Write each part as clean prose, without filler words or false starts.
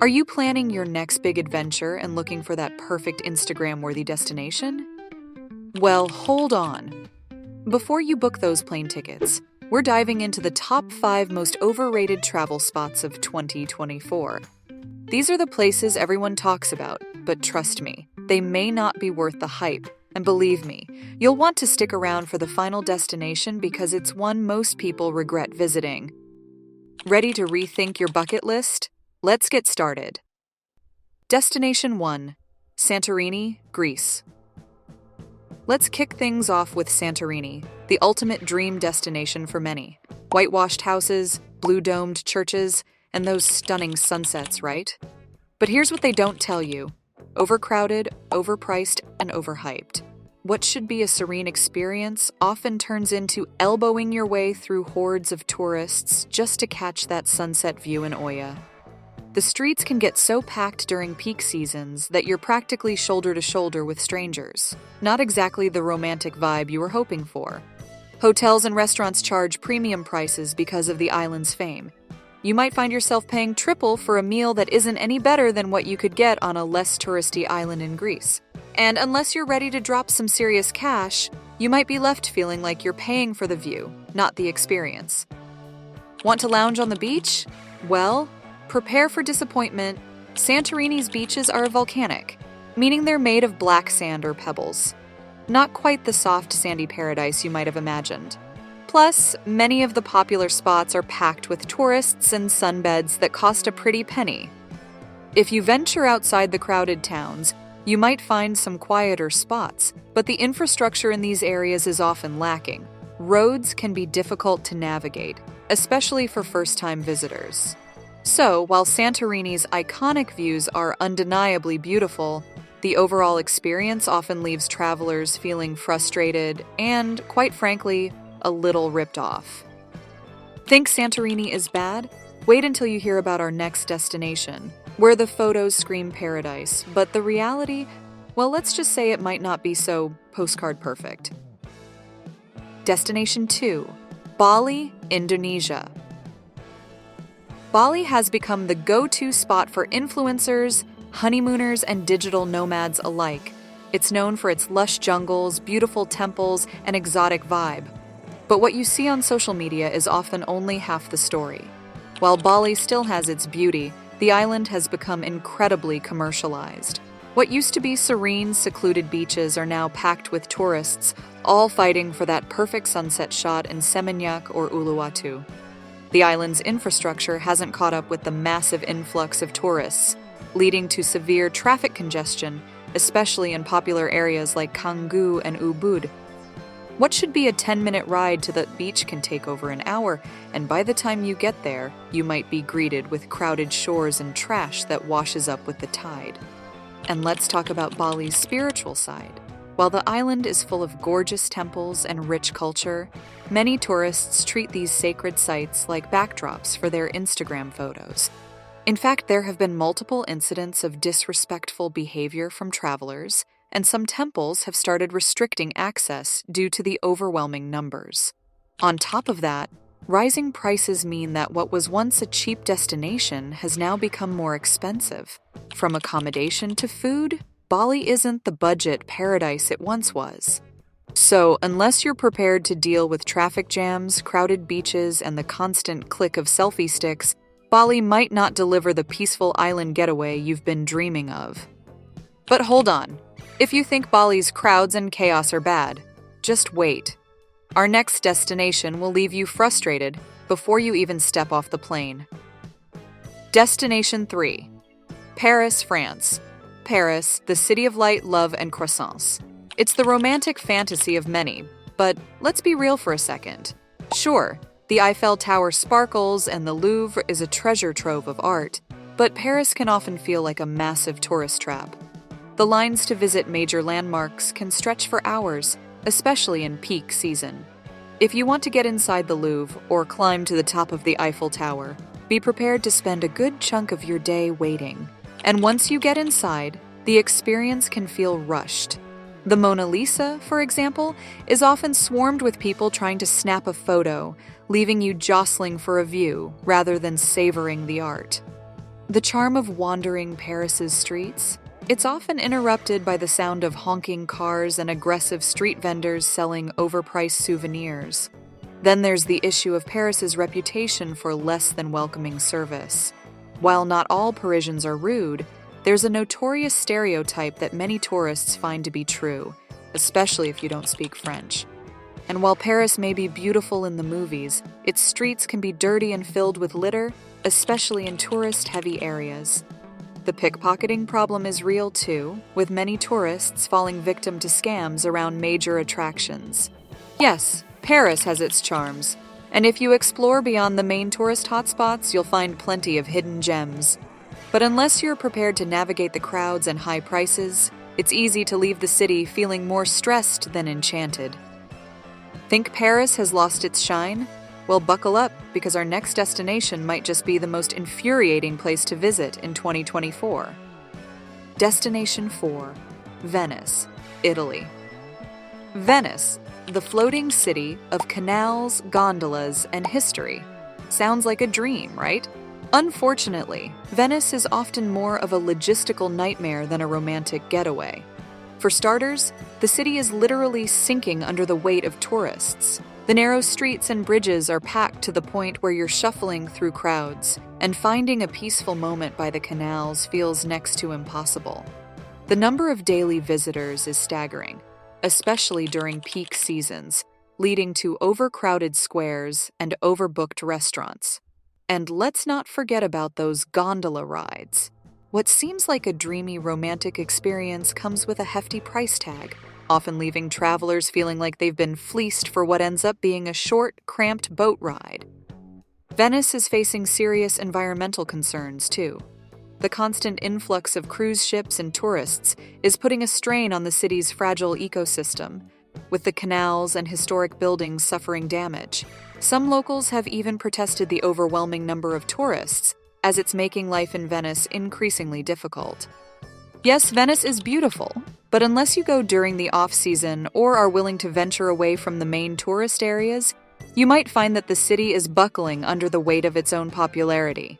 Are you planning your next big adventure and looking for that perfect Instagram-worthy destination? Well, hold on. Before you book those plane tickets, we're diving into the top 5 most overrated travel spots of 2024. These are the places everyone talks about, but trust me, they may not be worth the hype. And believe me, you'll want to stick around for the final destination because it's one most people regret visiting. Ready to rethink your bucket list? Let's get started. Destination 1: Santorini, Greece. Let's kick things off with Santorini, the ultimate dream destination for many. Whitewashed houses, blue-domed churches, and those stunning sunsets, right? But here's what they don't tell you: overcrowded, overpriced, and overhyped. What should be a serene experience often turns into elbowing your way through hordes of tourists just to catch that sunset view in Oya. The streets can get so packed during peak seasons that you're practically shoulder to shoulder with strangers. Not exactly the romantic vibe you were hoping for. Hotels and restaurants charge premium prices because of the island's fame. You might find yourself paying triple for a meal that isn't any better than what you could get on a less touristy island in Greece. And unless you're ready to drop some serious cash, you might be left feeling like you're paying for the view, not the experience. Want to lounge on the beach? Well, prepare for disappointment. Santorini's beaches are volcanic, meaning they're made of black sand or pebbles. Not quite the soft, sandy paradise you might have imagined. Plus, many of the popular spots are packed with tourists and sunbeds that cost a pretty penny. If you venture outside the crowded towns, you might find some quieter spots, but the infrastructure in these areas is often lacking. Roads can be difficult to navigate, especially for first-time visitors. So, while Santorini's iconic views are undeniably beautiful, the overall experience often leaves travelers feeling frustrated and, quite frankly, a little ripped off. Think Santorini is bad? Wait until you hear about our next destination, where the photos scream paradise, but the reality, well, let's just say it might not be so postcard perfect. Destination 2: Bali, Indonesia. Bali has become the go-to spot for influencers, honeymooners, and digital nomads alike. It's known for its lush jungles, beautiful temples, and exotic vibe. But what you see on social media is often only half the story. While Bali still has its beauty, the island has become incredibly commercialized. What used to be serene, secluded beaches are now packed with tourists, all fighting for that perfect sunset shot in Seminyak or Uluwatu. The island's infrastructure hasn't caught up with the massive influx of tourists, leading to severe traffic congestion, especially in popular areas like Canggu and Ubud. What should be a 10-minute ride to the beach can take over an hour, and by the time you get there, you might be greeted with crowded shores and trash that washes up with the tide. And let's talk about Bali's spiritual side. While the island is full of gorgeous temples and rich culture, many tourists treat these sacred sites like backdrops for their Instagram photos. In fact, there have been multiple incidents of disrespectful behavior from travelers, and some temples have started restricting access due to the overwhelming numbers. On top of that, rising prices mean that what was once a cheap destination has now become more expensive. From accommodation to food, Bali isn't the budget paradise it once was. So, unless you're prepared to deal with traffic jams, crowded beaches, and the constant click of selfie sticks, Bali might not deliver the peaceful island getaway you've been dreaming of. But hold on. If you think Bali's crowds and chaos are bad, just wait. Our next destination will leave you frustrated before you even step off the plane. Destination 3: Paris, France. Paris, the city of light, love, and croissants. It's the romantic fantasy of many, but let's be real for a second. Sure, the Eiffel Tower sparkles and the Louvre is a treasure trove of art, but Paris can often feel like a massive tourist trap. The lines to visit major landmarks can stretch for hours, especially in peak season. If you want to get inside the Louvre or climb to the top of the Eiffel Tower, be prepared to spend a good chunk of your day waiting. And once you get inside, the experience can feel rushed. The Mona Lisa, for example, is often swarmed with people trying to snap a photo, leaving you jostling for a view rather than savoring the art. The charm of wandering Paris's streets? It's often interrupted by the sound of honking cars and aggressive street vendors selling overpriced souvenirs. Then there's the issue of Paris's reputation for less than welcoming service. While not all Parisians are rude, there's a notorious stereotype that many tourists find to be true, especially if you don't speak French. And while Paris may be beautiful in the movies, its streets can be dirty and filled with litter, especially in tourist-heavy areas. The pickpocketing problem is real too, with many tourists falling victim to scams around major attractions. Yes, Paris has its charms, and if you explore beyond the main tourist hotspots, you'll find plenty of hidden gems. But unless you're prepared to navigate the crowds and high prices, it's easy to leave the city feeling more stressed than enchanted. Think Paris has lost its shine? Well, buckle up, because our next destination might just be the most infuriating place to visit in 2024. Destination 4: Venice, Italy. Venice, the floating city of canals, gondolas, and history. Sounds like a dream, right? Unfortunately, Venice is often more of a logistical nightmare than a romantic getaway. For starters, the city is literally sinking under the weight of tourists. The narrow streets and bridges are packed to the point where you're shuffling through crowds, and finding a peaceful moment by the canals feels next to impossible. The number of daily visitors is staggering, especially during peak seasons, leading to overcrowded squares and overbooked restaurants. And let's not forget about those gondola rides. What seems like a dreamy romantic experience comes with a hefty price tag, often leaving travelers feeling like they've been fleeced for what ends up being a short, cramped boat ride. Venice is facing serious environmental concerns, too. The constant influx of cruise ships and tourists is putting a strain on the city's fragile ecosystem, with the canals and historic buildings suffering damage. Some locals have even protested the overwhelming number of tourists, as it's making life in Venice increasingly difficult. Yes, Venice is beautiful, but unless you go during the off-season or are willing to venture away from the main tourist areas, you might find that the city is buckling under the weight of its own popularity.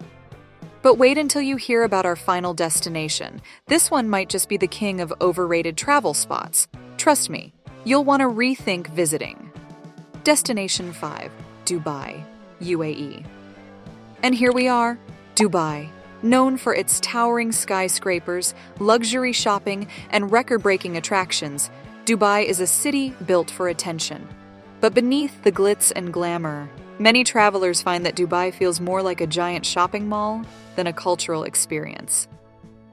But wait until you hear about our final destination. This one might just be the king of overrated travel spots. Trust me, you'll want to rethink visiting. Destination 5: Dubai, UAE. And here we are, Dubai. Known for its towering skyscrapers, luxury shopping, and record-breaking attractions, Dubai is a city built for attention. But beneath the glitz and glamour, many travelers find that Dubai feels more like a giant shopping mall than a cultural experience.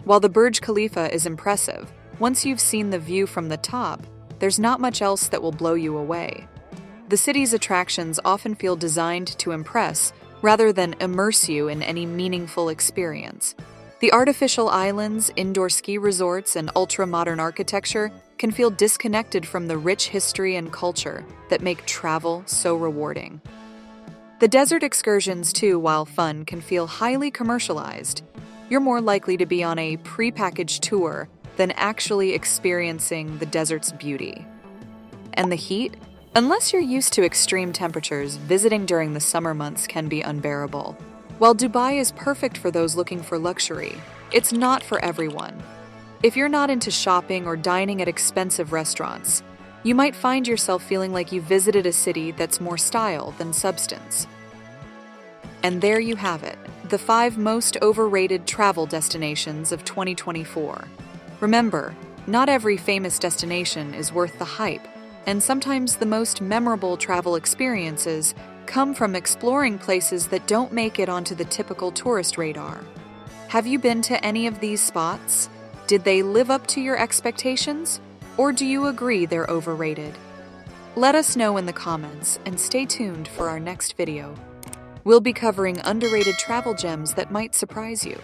While the Burj Khalifa is impressive, once you've seen the view from the top, there's not much else that will blow you away. The city's attractions often feel designed to impress rather than immerse you in any meaningful experience. The artificial islands, indoor ski resorts, and ultra-modern architecture can feel disconnected from the rich history and culture that make travel so rewarding. The desert excursions, too, while fun, can feel highly commercialized. You're more likely to be on a pre-packaged tour than actually experiencing the desert's beauty. And the heat? Unless you're used to extreme temperatures, visiting during the summer months can be unbearable. While Dubai is perfect for those looking for luxury, it's not for everyone. If you're not into shopping or dining at expensive restaurants, you might find yourself feeling like you visited a city that's more style than substance. And there you have it, the 5 most overrated travel destinations of 2024. Remember, not every famous destination is worth the hype, and sometimes the most memorable travel experiences come from exploring places that don't make it onto the typical tourist radar. Have you been to any of these spots? Did they live up to your expectations? Or do you agree they're overrated? Let us know in the comments and stay tuned for our next video. We'll be covering underrated travel gems that might surprise you.